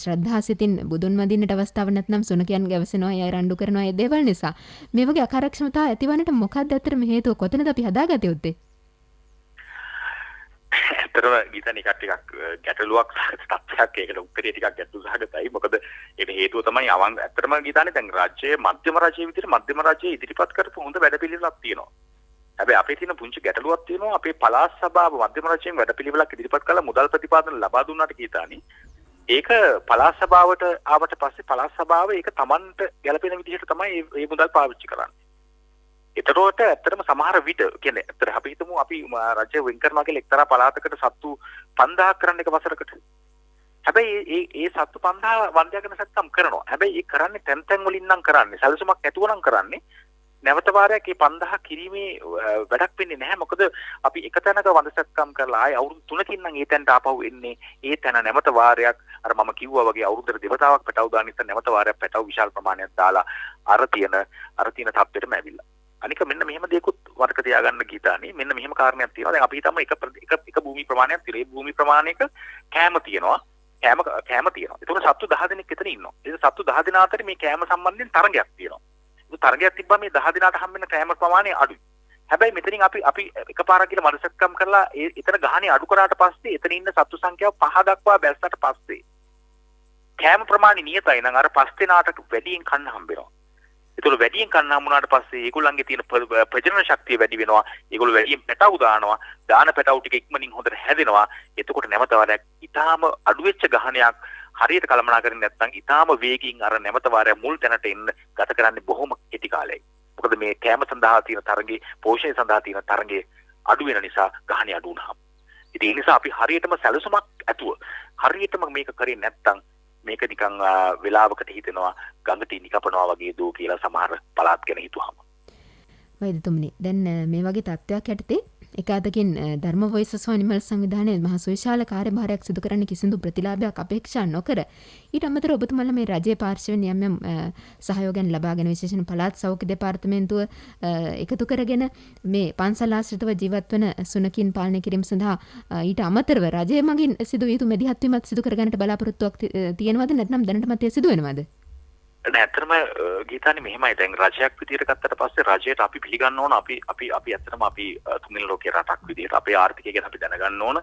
ශ්‍රද්ධාසිතින් බුදුන් වඳින්නට අවස්ථාවක් නැත්නම් සුනකයන් ගැවසෙනවා, අය රණ්ඩු කරනවා, ඒ දේවල් නිසා මේ වගේ අකාර්යක්ෂමතාව ඇතිවන්නට මොකක්ද ඇත්තටම හේතුව? කොතනද අපි හදාගත්තේ උත්තේ? ඇත්තටම ගීතන් එකක් ටිකක් ගැටලුවක් තත්ත්වයක්. ඒකට උත්තරේ ටිකක් ගැටලු සහගතයි. මොකද ඒකට හේතුව තමයි ඇත්තටම ගීතන්නේ දැන් රාජ්‍යයේ මධ්‍යම රාජ්‍යයේ විදිහට මධ්‍යම රාජ්‍යයේ ඉදිරිපත් කරපු හොඳ වැඩපිළිවෙලක් තියෙනවා. හැබැයි අපේ තියෙන පුංචි ගැටලුවක් තියෙනවා. අපේ පළාත් සභාව මධ්‍යම රාජ්‍යයෙන් වැඩපිළිවෙලක් ඉදිරිපත් කළා මුදල් ප්‍රතිපාදන ලබා දුන්නාට ගීතානි ඒක පළාත් සභාවට ආවට පස්සේ පළාත් සභාව ඒක Tamanට ගැලපෙන විදිහට තමයි මේ මුදල් පාවිච්චි කරන්නේ. ඒතරොට ඇත්තටම සමහර විට කියන්නේ ඇත්තට අපි හිතමු අපි රජය වෙන් කරනවා කියලා එක්තරා පළාතකට සත්තු 5000ක් කරන්න එක වසරකට. හැබැයි ඒ සත්තු 5000 වන්දයාගෙන සැත්තම් කරනවා. හැබැයි ඒ කරන්නේ තැන් වලින් නම් කරන්නේ. සැලසුමක් නැතුව නම් කරන්නේ. නැවත වාරයක් මේ 5000 කිරීමේ වැඩක් වෙන්නේ නැහැ. මොකද අපි එක තැනක වන්දසත්කම් කරලා ආයි අවුරුදු 3කින් නම් ඒ තැනට ආපහු එන්නේ. ඒ තැන නැවත වාරයක් අර මම කිව්වා වගේ අවුරුද්දට දෙවතාවක් පැටව දාන නිසා නැවත වාරයක් පැටව විශාල ප්‍රමාණයක් දාලා අර තියෙන තත්ත්වෙටම ඇවිල්ලා. අනික මෙන්න මෙහෙම දෙයක්ත් වරක තියාගන්න ගීතානේ. මෙන්න මෙහෙම කාරණයක් තියෙනවා. දැන් අපි හිතමු එක භූමි ප්‍රමාණයක් තියෙනවා. ඒ භූමි ප්‍රමාණයක කෑම තියෙනවා. කෑම තියෙනවා. ඒතකොට සත්තු 10 දෙනෙක් එතන ඉන්නවා. ඒ සත්තු 10 දෙනා අතර මේ කෑම සම්බන්ධයෙන් තරගයක් තියෙනවා. ඒ තරගයක් තිබ්බම මේ 10 දෙනාට හම්බෙන කෑම ප්‍රමාණය අඩුයි. හැබැයි මෙතනින් අපි එකපාරක් කියලා මනසක්කම් කරලා එතන ගහනේ අඩු කරාට පස්සේ එතන ඉන්න සත්තු සංඛ්‍යාව 5 දක්වා බැස්සට පස්සේ කෑම ප්‍රමාණය නියතයි නම් අර 5 දෙනාට වැඩියෙන් කන්න හම්බෙනවා. ඒතකොට වැඩියෙන් කන්න හම්බුනාට පස්සේ ඒගොල්ලන්ගේ තියෙන ප්‍රජනන ශක්තිය වැඩි වෙනවා. ඒගොල්ලෝ වැඩියෙන් පැටවු දානවා. දාන පැටවු ටික ඉක්මනින් හොඳට හැදෙනවා. එතකොට නැවත වරක් ඊටාම අඩු වෙච්ච ගහණයක් හරියට කළමනා කරන්නේ නැත්නම් ඊටාම වේගින් අර නැවත වරක් මුල් තැනට එන්න ගත කරන්නේ බොහොම කෙටි කාලයයි. මොකද මේ කැම සඳහා තියෙන තරංගේ පෝෂණය සඳහා තියෙන තරංගේ අඩු වෙන නිසා ගහණය අඩු වුණාම. ඉතින් ඒ නිසා අපි හරියටම සැලසුමක් ඇතුව හරියටම මේක කරේ නැත්නම් මේක නිකන් වෙලාවකට හිතෙනවා ගඟට ඉනි කපනවා වගේ දෝ කියලා සමහර පළාත් ගැන හිතුවාම. වෛද්‍යතුමනි දැන් මේ වගේ තත්ත්වයක් යටතේ එක අතකින් ධර්ම වොයිසස් ෆෝ ඇනිමල්ස් සංවිධානයේ මහ සුවිශාල කාර්යභාරයක් සිදු කරන්න කිසිදු ප්‍රතිලාභයක් අපේක්ෂා නොකර ඊට අමතරව ඔබතුමාලා මේ රජයේ පාර්ශවයෙන් යම් සහයෝගයන් ලබාගෙන විශේෂයෙන් පළාත් සෞඛ්‍ය දෙපාර්තමේන්තුව එකතු කරගෙන මේ පන්සල් ආශ්‍රිතව ජීවත් වන සුනකින් පාලනය කිරීම සඳහා ඊට අමතරව රජය මගින් සිදු වූ මැදිහත් වීමත් සිදු කරගන්නට බලාපොරොත්තුවක් තියෙනවද නැත්නම් දැනටමත් ඒ සිදු වෙනවද? ඇත්තටම ගීතානි මෙහෙමයි දැන් රජයක් විදියට ගත්තට පස්සේ රජයට අපි පිළිගන්න ඕන අපි ඇත්තටම අපි තුන්වෙනි ලෝකයේ රටක් විදියට අපේ ආර්ථිකය ගැන අපි දැනගන්න ඕන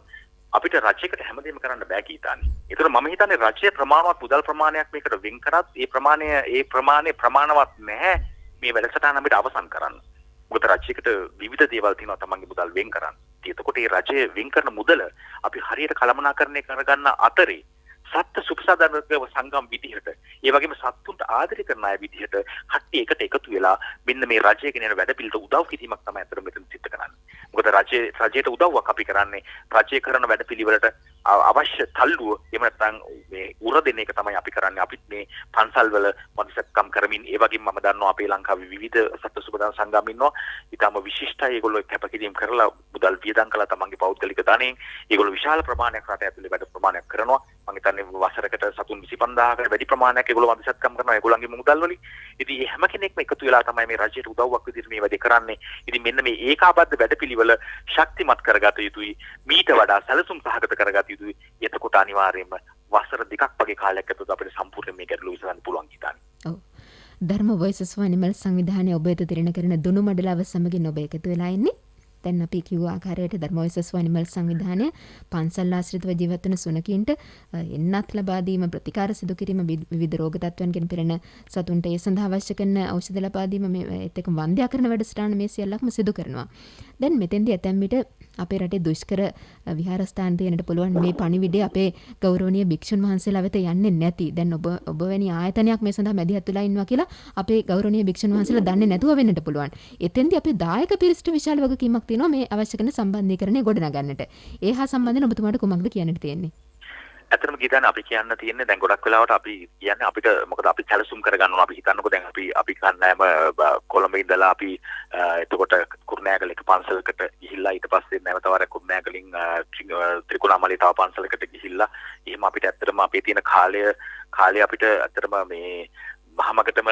අපිට රජයකට හැමදේම කරන්න බෑ ගීතානි. ඒතර මම හිතන්නේ රජය ප්‍රමාණවත් මුදල් ප්‍රමාණයක් මේකට වෙන් කරත් ඒ ප්‍රමාණය ප්‍රමාණවත් නැහැ මේ වැඩසටහන අපිට අවසන් කරන්න. මොකද රජයකට විවිධ දේවල් තියෙනවා තමන්ගේ මුදල් වෙන් කරන්න. එතකොට මේ රජය වෙන් කරන මුදල අපි හරියට කළමනාකරණය කරගන්න අතරේ සත්ත්ව සුපසාධනක සංගම් විදිහට ඒ වගේම සත්තුන්ට ආදරය කරන අය විදිහට කට්ටිය එකට එකතු වෙලා මෙන්න මේ රජය ගෙනෙන වැඩ පිළිවෙලට උදව් කිරීමක් තමයි අතර මෙතන සිද්ධ කරන්නේ. මොකද රජයට උදව්වක් අපි කරන්නේ රජය කරන වැඩ පිළිවෙලට අවශ්‍ය තල්ලුව එහෙම නැත්නම් මේ උර දෙන එක තමයි අපි කරන්නේ. අපිත් මේ පන්සල් වල මනුස්සකම් කරමින් ඒ වගේම මම දන්නවා අපේ ලංකාවේ විවිධ සත්ත්ව සුපසාධන සංගම් ඉන්නවා. ඊටම විශිෂ්ටයි ඒගොල්ලෝ කැපකිරීම කරලා මුදල් වියදම් කළා තමන්ගේ පෞද්ගලික ධනෙන්. ඒගොල්ලෝ විශාල ප්‍රමාණයක් රට ඇතුලේ වැඩ ප්‍රමාණයක් කරනවා. මම හිතන්නේ වසරකට සතුන් 25000කට වැඩි ප්‍රමාණයක් ඒගොල්ලෝ මනුස්සකම් කරනවා ඒගොල්ලන්ගේ මුදල් වලින්. ඉතින් මේ හැම කෙනෙක්ම එකතු වෙලා තමයි මේ රජයට උදව්වක් විදිහට මේ වැඩේ කරන්නේ. ඉතින් මෙන්න මේ ඒකාබද්ධ වැඩපිළිවෙල ශක්තිමත් කරගත යුතුයි. මීට වඩා සැලසුම් සහගත කරගත යුතුයි. එතකොට අනිවාර්යයෙන්ම වසර 2ක් වගේ කාලයක් ඇතුළත අපිට සම්පූර්ණ මේ ගැටලුව විසඳන්න පුළුවන් හිතන්නේ. ඔව්. ධර්ම වොයිසස් ෆෝ ඇනිමල්ස් සංවිධානයේ ඔබ වෙත තිරණ කරන දුනු මඩලාව සමගින් ඔබ එකතු වෙලා ඉන්නේ. දැන් අපි කිව්ව ආකාරයට ධර්ම වොයිසස් ෆෝ ඇනිමල්ස් සංවිධානය පන්සල් ආශ්‍රිතව ජීවත් වන සුනකින්ට එන්නත් ලබා දීම ප්‍රතිකාර සිදු කිරීම විවිධ රෝග තත්ත්වයන්ගෙන් පෙළෙන සතුන්ට ඒ සඳහා අවශ්‍ය කරන ඖෂධ ලබා දීම මේත් එක්ක වන්දනා කරන වැඩසටහන මේ සියල්ලක්ම සිදු කරනවා. දැන් මෙතෙන්දී ඇතැම් විට අපේ රටේ දුෂ්කර විහාරස්ථාන තියෙනට පුළුවන් මේ පණිවිඩය අපේ ගෞරවනීය භික්ෂුන් වහන්සේලා වෙත යන්නේ නැති. දැන් ඔබ වැනි ආයතනයක් මේ සඳහා මැදිහත් වෙලා ඉන්නවා කියලා අපේ ගෞරවනීය භික්ෂුන් වහන්සේලා දන්නේ නැතුව වෙන්නට පුළුවන්. එතෙන්දී අපේ දායක පිරිසට විශාල වගකීමක් තියෙනවා මේ අවශ්‍ය කරන සම්බන්ධීකරණය ගොඩනගන්නට. ඒ හා සම්බන්ධයෙන් ඔබතුමාට කුමක්ද කියන්නට තියෙන්නේ? ඇත්තටම ගීතානේ අපි කියන්න තියෙන්නේ දැන් ගොඩක් වෙලාවට අපි කියන්නේ අපිට මොකද අපි සැලසුම් කරගන්න ඕන අපි හිතන්නකෝ දැන් අපි කන්නෑම කොළඹ ඉඳලා අපි එතකොට කුරුණෑගල එක පන්සලකට ගිහිල්ලා ඊට පස්සේ නැවත වරක් කුරුණෑගලින් ත්‍රිකුණාමලී තව පන්සලකට ගිහිල්ලා එහෙම අපිට ඇත්තටම අපේ තියෙන කාලය අපිට ඇත්තටම මේ මහමගටම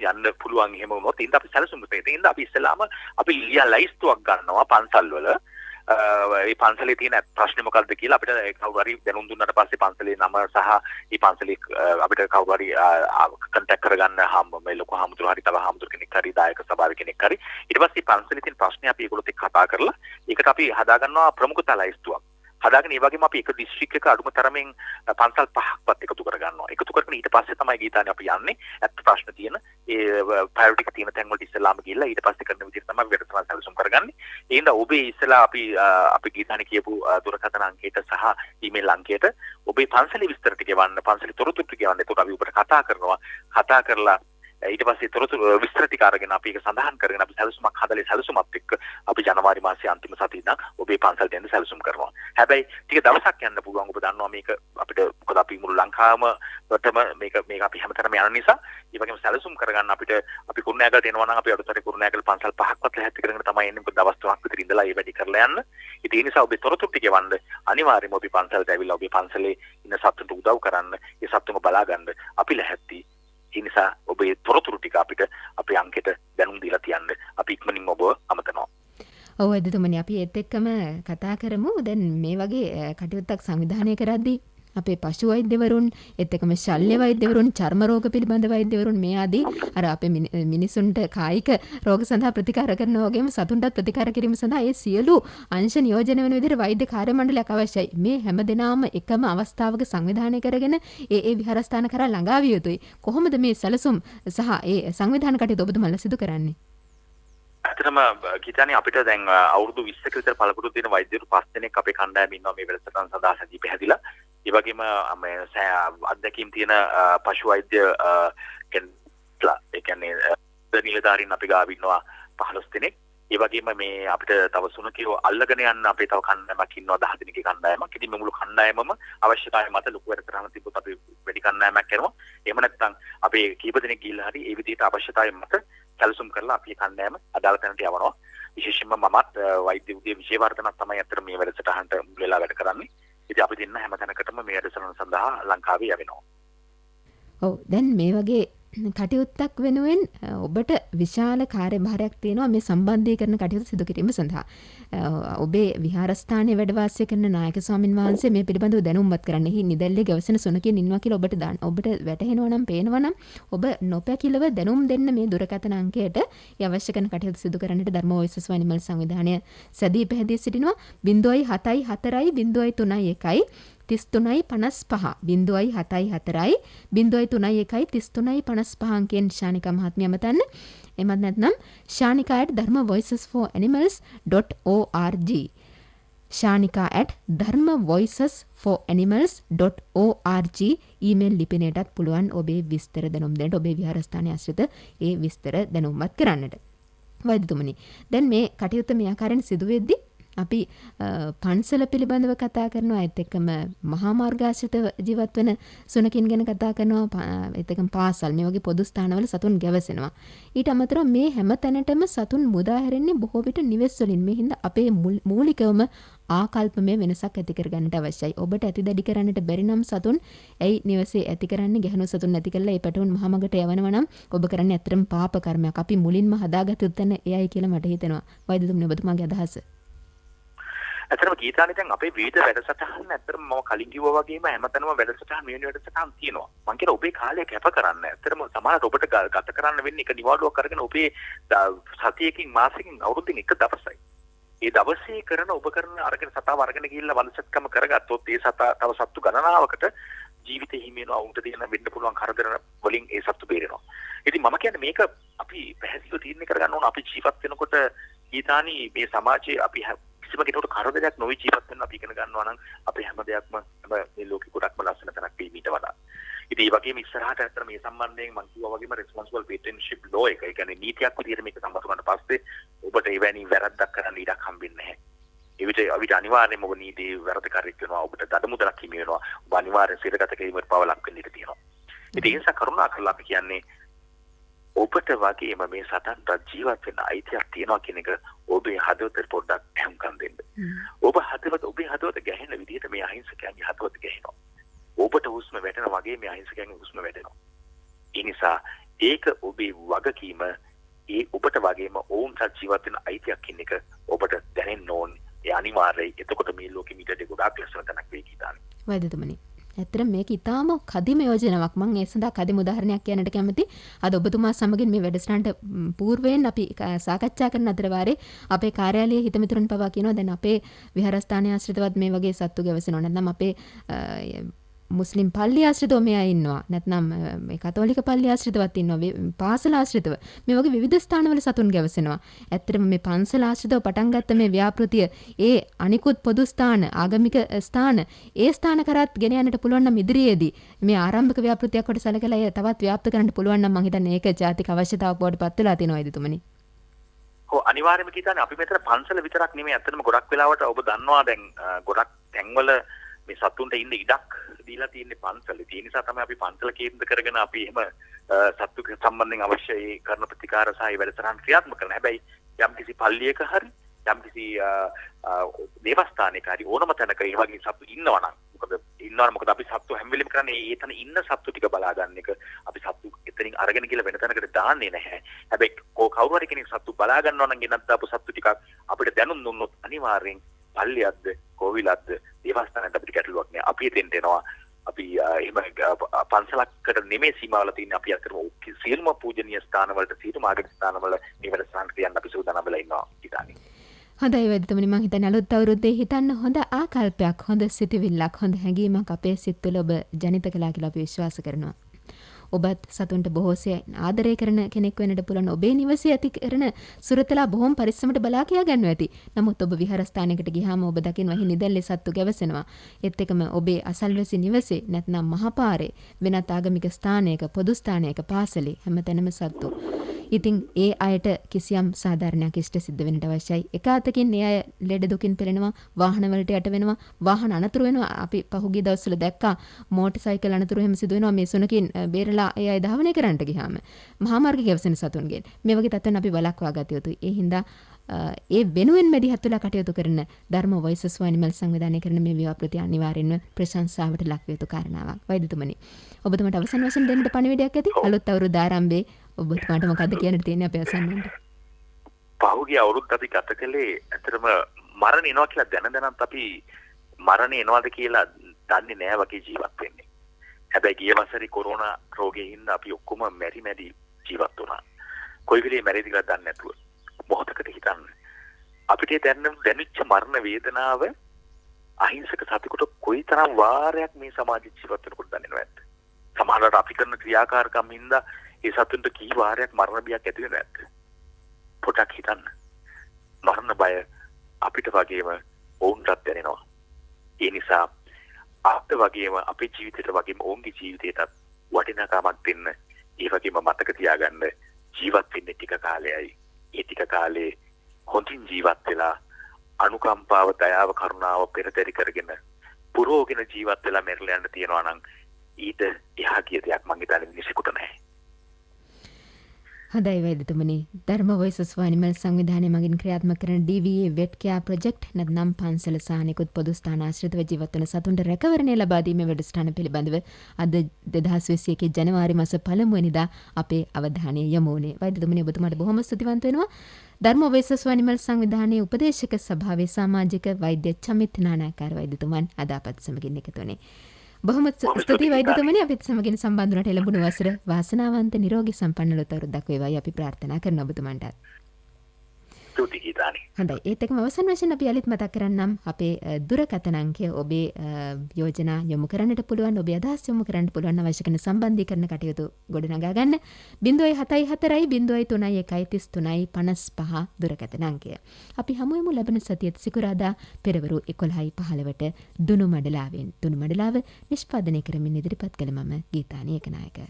යන්න පුළුවන් එහෙම වුණොත් ඉතින් අපි සැලසුම් කරේ. ඉතින් අපි ඉස්සෙල්ලාම අපි ලියා ලයිස්තුවක් ගන්නවා පන්සල් වල ඒ පන්සලේ තියෙන ප්‍රශ්නේ මොකක්ද කියලා අපිට කවුරු හරි දැනුම් දුන්නාට පස්සේ පන්සලේ නම සහ ඒ පන්සලේ අපිට කවුරු හරි කන්ටැක්ට් කරගන්න මේ ලොකු හාමුදුරුවෝ හරි තව හාමුදුරු කෙනෙක් හරි දායක සභාවේ කෙනෙක් හරි ඊට පස්සේ පන්සලේ තියෙන ප්‍රශ්නේ අපි ඒගොල්ලොත් එක්ක කතා කරලා ඒකට අපි හදාගන්නවා ප්‍රමුඛතා ලයිස්තුවක්. හදාගෙන ඒ වගේම අපි එක දිස්ත්‍රික්කයක අඩුම තරමින් පන්සල් 5ක්වත් එකතු කරගන්නවා. එකතු කරගෙන ඊට පස්සේ තමයි ගීතානේ අපි යන්නේ ඇත්ත ප්‍රශ්න තියෙන ඒ ප්‍රයොරිටි එක තියෙන තැන් වලට ඉස්සෙල්ලාම ගිහිල්ලා ඊට පස්සේ කරන විදිහට තමයි වැඩසටහන සැලසුම් කරගන්නේ. ඒ හින්දා ඔබේ ඉස්සෙල්ලා අපි ගීතානේ කියපු දුරකථන අංකයට සහ ඊමේල් අංකයට ඔබේ පන්සලේ විස්තර ටික ගෙවන්න, පන්සලේ තොරතුරු ටික ගෙවන්න. එතකොට අපි ඔබට කතා කරලා ඊට පස්සේ තොරතුරු විස්තර ටික අරගෙන අපි ඒක සඳහන් කරගෙන අපි සැලසුමක් හදලා සැලසුමත් එක්ක අපි ජනවාරි මාසයේ අන්තිම සතියේ ඉඳන් ඔබේ පන්සලට එන්න සැලසුම් කරනවා. හැබැයි ටික දවසක් යන්න පුළුවන්. ඔබ දන්නවා මේක අපිට මොකද අපි මුළු ලංකාවම මේක අපි හැමතැනම යන නිසා ඒ වගේම සැලසුම් කරගන්න අපි කුරුණෑගලට එනවා නම් අපි අඩුතරේ කුරුණෑගල පන්සල් 5ක්වත් ලැහැත්ති කරගෙන තමයි එන්නේ. මොකද දවස් 3ක් විතර ඉඳලා ඒ වැඩි කරලා යන්න. ඉතින් ඒ නිසා ඔබේ තොරතුරු ටික ගෙවන්න අනිවාර්යයෙන්ම ඔබේ පන්සලට ඇවිල්ලා ඔබේ පන්සලේ ඉන්න සතුන්ට උදව් කරන්න, ඒ සතුන්ව බලා ගන්න අපි ලැහැත්ති. ඒ නිසා ඔබේ තොරතුරු ටික අපිට අපේ අංකෙට දැනුම් දීලා තියන්න. අපි ඉක්මනින්ම ඔබ අමතනවා. ඔව් එදිතුමනි අපි ඒත් එක්කම කතා කරමු. දැන් මේ වගේ කටයුත්තක් සංවිධානය කරද්දී අපේ පශු වෛද්‍යවරුන්, එත් එක්කම ශල්‍ය වෛද්‍යවරුන්, චර්ම රෝග පිළිබඳ වෛද්‍යවරුන් මේ ආදී අර අපේ මිනිසුන්ට කායික රෝග සඳහා ප්‍රතිකාර කරනවා වගේම සතුන්ටත් ප්‍රතිකාර කිරීම සඳහා ඒ සියලු අංශ නියෝජනය වෙන විදිහට වෛද්‍ය කාර්ය මණ්ඩලයක් අවශ්‍යයි. මේ හැම දෙනාම එකම අවස්ථාවක සංවිධානය කරගෙන ඒ විහාරස්ථාන කරා ළඟා විය යුතුයි. කොහොමද මේ සැලසුම් සහ ඒ සංවිධාන කටයුතු ඔබතුමාලා සිදු කරන්නේ? ඇත්තටම ගීතානේ අපිට දැන් අවුරුදු 20ක විතර පළපුරුදු දින වෛද්‍යවරු 5 දෙනෙක් අපේ කණ්ඩායමේ ඉන්නවා මේ වැඩසටහන සඳහා සජීව පැහැදිලා. ඒ වගේම මේ අත්දැකීම් තියෙන පශු වෛද්‍ය ඒ කියන්නේ නිලධාරීන් අපි ගාව ඉන්නවා 15 දෙනෙක්. ඒ වගේම මේ අපිට තව සුනකියෝ අල්ලගෙන යන්න අපේ තව කණ්ඩායමක් ඉන්නවා 10 දෙනෙක්ගේ කණ්ඩායමක්. ඉතින් මේ මුළු කණ්ඩායමම අවශ්‍යතාවය මත ලොකු වැඩ කරන්න තිබ්බොත් අපි වැඩි කණ්ඩායමක් කරනවා. එහෙම නැත්නම් අපේ කීප දෙනෙක් ගිහිල්ලා හරි ඒ විදිහට අවශ්‍යතාවය මත සැලසුම් කරලා අපි කණ්ඩායම අදාළ තැනට යවනවා. විශේෂයෙන්ම මමත් වෛද්‍ය උදේ විශේෂවර්ධනක් තමයි අතර මේ වැඩසටහනට මුල් වෙලා වැඩ කරන්නේ. ඉතින් අපි දෙන්න හැම තැනකටම මේ වැඩසටහන සඳහා ලංකාවේ යවෙනවා. ඔව් දැන් මේ වගේ කටයුත්තක් වෙනුවෙන් ඔබට විශාල කාර්යභාරයක් තියෙනවා මේ සම්බන්ධීකරණ කටයුතු සිදු කිරීම සඳහා. ඔබේ විහාරස්ථානයේ වැඩ වාසය කරන නායක ස්වාමින් වහන්සේ මේ පිළිබඳව දැනුම්වත් කරන්න. එහි නිදැල්ලේ ගවසන සුනකින් ඉන්නවා කියලා ඔබට වැටහෙනවා නම් පේනවා නම් ඔබ නොපැකිලව දැනුම් දෙන්න මේ දුරකථන අංකයට අවශ්‍ය කරන කටයුතු සිදු කරන්නට ධර්ම වොයිසස් ෆෝ ඇනිමල් සංවිධානය සැදී පැහැදී සිටිනවා 074 33 55 074 අංකයෙන් ශානිකා මහත්මිය අමතන්න. එමත් නැත්නම් shanika@dharmavoicesforanimals.org shanika@dharmavoicesforanimals.org ඊමේල් ලිපිනයටත් පුළුවන් ඔබේ විස්තර දැනුම් දෙන්න. ඔබේ විහාරස්ථානයේ ආශ්‍රිත ඒ විස්තර දැනුම්වත් කරන්නට. වෛද්‍යතුමනි, දැන් මේ කටයුත්ත මේ ආකාරයෙන් සිදු වෙද්දී අපි පන්සල පිළිබඳව කතා කරනවා, ඒත් එක්කම මහා මාර්ගාශ්‍රිත ජීවත් වෙන සුනකින් ගැන කතා කරනවා, ඒත් එක්කම පාසල් මේ වගේ පොදු ස්ථානවල සතුන් ගැවසෙනවා. ඊට අමතරව මේ හැම තැනටම සතුන් මුදා හැරෙන්නේ බොහෝ විට නිවෙස් වලින්. මේ හින්දා අපේ මූලිකවම ආකල්පමය වෙනසක් ඇති කර ගන්නට අවශ්‍යයි. ඔබට ඇති දැඩි කරන්නට බැරි නම් සතුන් ඇයි නිවසේ ඇති කරන්නේ? ගැහණු සතුන් නැති කරලා ඒ පැටවුන් මහමගට යවනවා නම් ඔබ කරන්නේ අත්‍තරම පාප කර්මයක්. අපි මුලින්ම හදාගත්තු උත්තන එයයි කියලා මට හිතෙනවා. වෛද්‍යතුමනි, ඔබතුමාගේ අදහස? ඇත්තටම ගීතානේ දැන් අපේ විවිධ වැඩසටහන් ඇත්තටම මම කලින් කිව්වා වගේම හැමතැනම වැඩසටහන් මෙවැනි වැඩසටහන් තියෙනවා. මම කියන ඔබේ කාලය කැප කරන්න. ඇත්තටම සමහරවිට ඔබට ගත කරන්න වෙන්නේ එක නිවාඩුවක් අරගෙන ඔබේ සතියකින් මාසෙකින් අවුරුද්දෙන් එක දවසයි. ඒ දවසේ කරන ඔබ කරන අරගෙන සතාව අරගෙන ගිහිල්ලා වංශකම කරගත්තොත් ඒ සතා තව සත්තු ගණනාවකට ජීවිතේ හිමි වෙනවා. උන්ට දෙන්න වෙන්න පුළුවන් කරදර වලින් ඒ සත්තු බේරෙනවා. ඉතින් මම කියන්නේ මේක අපි පැහැදිලිව තීරණය කරගන්න ඕන. අපි ජීවත් වෙනකොට ගීතානි මේ සමාජයේ අපි කිසිම කෙනෙකුට කරදරයක් නොවි ජීවත් වෙන්න අපි ඉගෙන ගන්නවා නම් අපේ හැම දෙයක්ම මේ ලෝකෙ ගොඩක්ම ලස්සන තැනක් වෙයි ඊට වඩා. ඉතින් ඒ වගේම ඉස්සරහට අතර මේ සම්බන්ධයෙන් මම කිව්වා වගේම responsible patenship law එක, ඒ කියන්නේ නීතියක් විදිහට මේක සම්මත වුණාට පස්සේ ඔබට එවැනි වැරද්දක් කරන්න ඉඩක් හම්බෙන්නේ නැහැ. ඒ විදිහට අනිවාර්යයෙන්ම ඔබ නීති වැරද්දකාරයෙක් වෙනවා, ඔබට දඩ මුදලක් හිමි වෙනවා, ඔබ අනිවාර්යෙන් සිරගත කිරීමට පව ලක් වෙන්න ඉඩ තියෙනවා. ඉතින් ඒ නිසා කරුණාකරලා අපි කියන්නේ ඔබට වගේම මේ සතන්ට ජීවත් වෙන්න අයිතියක් තියෙනවා කියන එක ඔබේ හදවතට පොඩ්ඩක් හැම්කම් දෙන්න. ඔබේ හදවත ගැහෙන විදිහට මේ අහිංසකයන්ගේ හදවත ගැහෙනවා. ඔබට හුස්ම වැටෙනා වගේ මේ අහිංසකයන්ගේ හුස්ම වැටෙනවා. ඒ නිසා ඒක ඔබේ වගකීම. ඒ ඔබට වගේම ඔවුන්ට ජීවත් වෙන්න අයිතියක් කියන එක ඔබට දැනෙන්න ඕනේ. ඒ අනිවාර්යයි. එතකොට මේ ලෝකෙ මිටට ගොඩාක් ලස්සන තැනක් වෙයි කියලානේ. වෛද්‍යතුමනි, ඇත්තටම මේක ඉතාම කදිම යෝජනාවක්. මම ඒ සඳහා කදිම උදාහරණයක් කියන්නට කැමති. අද ඔබතුමා සමගින් මේ වැඩසටහනට పూర్වයෙන් අපි සාකච්ඡා කරන අතර වාරේ අපේ කාර්යාලයේ හිතමිතුරන් පවා කියනවා දැන් අපේ විහාරස්ථානයේ ආශ්‍රිතවත් මේ වගේ සත්තු ගැවසෙනවා. නැත්නම් අපේ මුස්ලිම් පල්ලි ආශ්‍රිතව මෙයා ඉන්නවා. නැත්නම් මේ කතෝලික පල්ලි ආශ්‍රිතවත් ඉන්නවා. පාසල ආශ්‍රිතව මේ වගේ විවිධ ස්ථානවල සතුන් ගැවසෙනවා. ඇත්තටම මේ පන්සල ආශ්‍රිතව පටන් ගත්ත මේ ව්‍යාපෘතිය ඒ අනිකුත් පොදු ස්ථාන, ආගමික ස්ථාන, ඒ ස්ථාන කරත් ගෙන යන්නට පුළුවන් නම් ඉදිරියේදී මේ ආරම්භක ව්‍යාපෘතියක් කොට සැලකලා ඒ තවත් ව්‍යාප්ත කරන්න පුළුවන් නම් මම හිතන්නේ ඒක ජාතික අවශ්‍යතාවක් බවට පත් වෙලා තියෙනවා වෛද්‍යතුමනි. ඔව් අනිවාර්යයෙන්ම කියතනේ අපි මෙතන පන්සල විතරක් නෙමෙයි. ඇත්තටම ගොඩක් වෙලාවට ඔබ දන්නවා දැන් ගොඩක් තැන්වල මේ සතුන්ට ඉන්න ඉඩක් දීලා තියෙන්නේ පන්සල. ඒ නිසා තමයි අපි පන්සල කේන්ද්‍ර කරගෙන අපි එහෙම සත්තු සම්බන්ධයෙන් අවශ්‍ය ඒ කරන ප්‍රතිකාර සහ ඒ වැඩසටහන් ක්‍රියාත්මක කරන. හැබැයි යම්කිසි පල්ලියක හරි යම්කිසි දේවස්ථානයක හරි ඕනම තැනක ඒ වගේ සත්තු ඉන්නවා නම් මොකද අපි සත්තු හැම වෙලෙම කරන්නේ ඒ තැන ඉන්න සත්තු ටික බලා ගන්න එක. අපි සත්තු එතනින් අරගෙන ගිහලා වෙන තැනකට දාන්නේ නැහැ. හැබැයි කවුරු හරි කෙනෙක් සත්තු බලා ගන්නවා නම් ගෙනත් දාපු සත්තු ටිකක් අපිට දැනුම් දුන්නොත් අනිවාර්යෙන් පල්ලියක්ද කොවිලක්ද දේවස්ථානයක්ද අපිට ගැටලුවක් නෑ. අපි එතෙන්ට එනවා. එහෙම පන්සලකට නෙමෙයි සීමාවල තියෙන අපි අතරම සියලුම පූජනීය ස්ථානවලට සියලුම ආගමික ස්ථානවල නිවන ස්ථාන කියන්න අපි සූදානම් වෙලා ඉන්නවා හිතන්නේ. හොඳයි වෛද්‍යතුමනි, මම හිතන්නේ අලුත් අවුරුද්දේ හිතන්න හොඳ ආකල්පයක්, හොඳ සිතවිල්ලක්, හොඳ හැඟීමක් අපේ සිත් තුළ ඔබ ජනිත කළා කියලා අපි විශ්වාස කරනවා. ඔබත් සතුන්ට බොහෝසේ ආදරය කරන කෙනෙක් වෙන්නට පුළුවන්. ඔබේ නිවසේ ඇති කරන සුරතලා බොහොම පරිස්සමට බලා කියා ගන්නවා ඇති. නමුත් ඔබ විහාරස්ථානයකට ගියාම ඔබ දකින්න වහි නිදැල්ලේ සත්තු ගැවසෙනවා. ඒත් එකම ඔබේ අසල්වැසි නිවසේ නැත්නම් මහපාරේ වෙනත් ආගමික ස්ථානයක, පොදු ස්ථානයක, පාසලේ හැමතැනම සත්තු. ඉතින් ඒ අයට කිසියම් සාධාරණයක් ඉෂ්ට සිද්ධ වෙන්නට අවශ්‍යයි. එක අතකින් ඒ අය ලෙඩ දුකින් පෙළෙනවා, වාහන වලට යට වෙනවා, වාහන අනතුරු වෙනවා. අපි පහුගිය දවස්වල දැක්කා මෝටර් සයිකල් අනතුරු එහෙම සිදු වෙනවා මේ සුනකින් බේරලා ඒ අය ධාවනය කරන්නට ගියාම. මහා මාර්ග ගැවසෙන සතුන්ගෙන්. මේ වගේ තත්ත්වයන් අපි වළක්වා ගත යුතුයි. ඒ හින්දා ඒ වෙනුවෙන් මැදිහත් වෙලා කටයුතු කරන ධර්ම වොයිසස් ෆෝ ඇනිමල් සංවිධානය කරන මේ ව්‍යාපෘති අනිවාර්යෙන්ම ප්‍රශංසාවට ලක් වේ යුතු කාරණාවක්. වෛද්‍යතුමනි, ඔබතුමාට අවසන් වශයෙන් දෙන්නට පණිවිඩයක් ඇති. අලුත් අවුරුදු ආරම්භයේ ඔබතුමාට මොකද්ද කියන්න තියෙන්නේ අපේ අසන්නන්ට? පහුගිය අවුරුද්ද අපි ගත කළේ ඇත්තටම මරණ එනවා කියලා දැනත් අපි මරණ එනවාද කියලා දන්නේ නැහැ වගේ ජීවත් වෙන්නේ. හැබැයි ගිය වසරේ කොරෝනා රෝගයෙන් හින්දා අපි ඔක්කොම මැරි ජීවත් වුණා. කොයි වෙලේ මැරෙයිද කියලා දන්නේ නැතුව. මොහොතකට හිතන්න. අපිට දැනෙච්ච මරණ වේදනාව අහිංසක සතෙකුට කොයිතරම් වාරයක් මේ සමාජ ජීවත් වෙනකොට දන්නේ නැද්ද? සමහරවිට අපි කරන ක්‍රියාකාරකම් හින්දා ඒ සතුන්ට කී වාරයක් මරණ බියක් ඇති වෙනවද නැද්ද? පොඩක් හිතන්න. මරණ බය අපිට වගේම ඔවුන්ටත් දැනෙනවා. ඒ නිසා අපිට වගේම අපේ ජීවිතේට වගේම ඔවුන්ගේ ජීවිතේටත් වටිනාකමක් දෙන්න, ඒ වගේම මතක තියාගන්න ජීවත් වෙන්නේ ටික කාලයයි. ඒ ටික කාලේ හොඳින් ජීවත් වෙලා අනුකම්පාව, දයාව, කරුණාව පෙරදරි කරගෙන පුරෝගෙන ජීවත් වෙලා මෙරළ යන්න තියනවා නම් ඊට එහා ගිය දෙයක් මං හිතන්නේ මිනිසෙකුට නැහැ. හොඳයි වෛද්‍යතුමනි, ධර්ම වොයිසස් ෆෝ ඇනිමල් සංවිධානය මගින් ක්‍රියාත්මක කරන DVA වෙට් කෙයා ප්‍රොජෙක්ට් නැත්නම් පන්සල සහ නිකුත් පොදු ස්ථාන ආශ්‍රිතව ජීවත් වන සතුන්ට රැකවරණය ලබා දීමේ වැඩසටහන පිළිබඳව අද 2021 ජනවාරි මාස 1 වෙනිදා අපේ අවධානය යොමු වුණේ. වෛද්‍යතුමනි, ඔබතුමාට බොහොම ස්තුතිවන්ත වෙනවා. ධර්ම වොයිසස් ෆෝ ඇනිමල් සංවිධානයේ උපදේශක සභාවේ සමාජික වෛද්‍ය චමිත් නානායකාර වෛද්‍යතුමන් අද අපත් සමගින් එකතු වුණේ. බොහොම ස්තුතියි වෛද්‍යතුමනි, අපිත් සමගින් සම්බන්ධ වුණාට ලැබුණු වසර වාසනාවන්ත නිරෝගී සම්පන්න ලොත් අවුරුද්දක් වේවායි අපි ප්‍රාර්ථනා කරන ඔබතුමන්ට. ස්තුතියි ගීතානි. හොඳයි, ඒත් එක්කම අවසන් වශයෙන් අපි යලිත් මතක් කරන්නම් අපේ දුරකථන අංකය. ඔබේ යෝජනා යොමු කරන්නට පුළුවන්, ඔබේ අදහස් යොමු කරන්නට පුළුවන්, අවශ්‍ය කරන සම්බන්ධීකරණ කටයුතු ගොඩනගා ගන්න 074 331 33 55 දුරකථන අංකය. අපි හමුවෙමු ලබන සතියේ සිකුරාදා පෙරවරු 11:15ට දුනුමඩලාවෙන්. දුනුමඩලාව නිෂ්පාදනය කරමින් ඉදිරිපත් කළ මම ගීතානි ඒකනායක.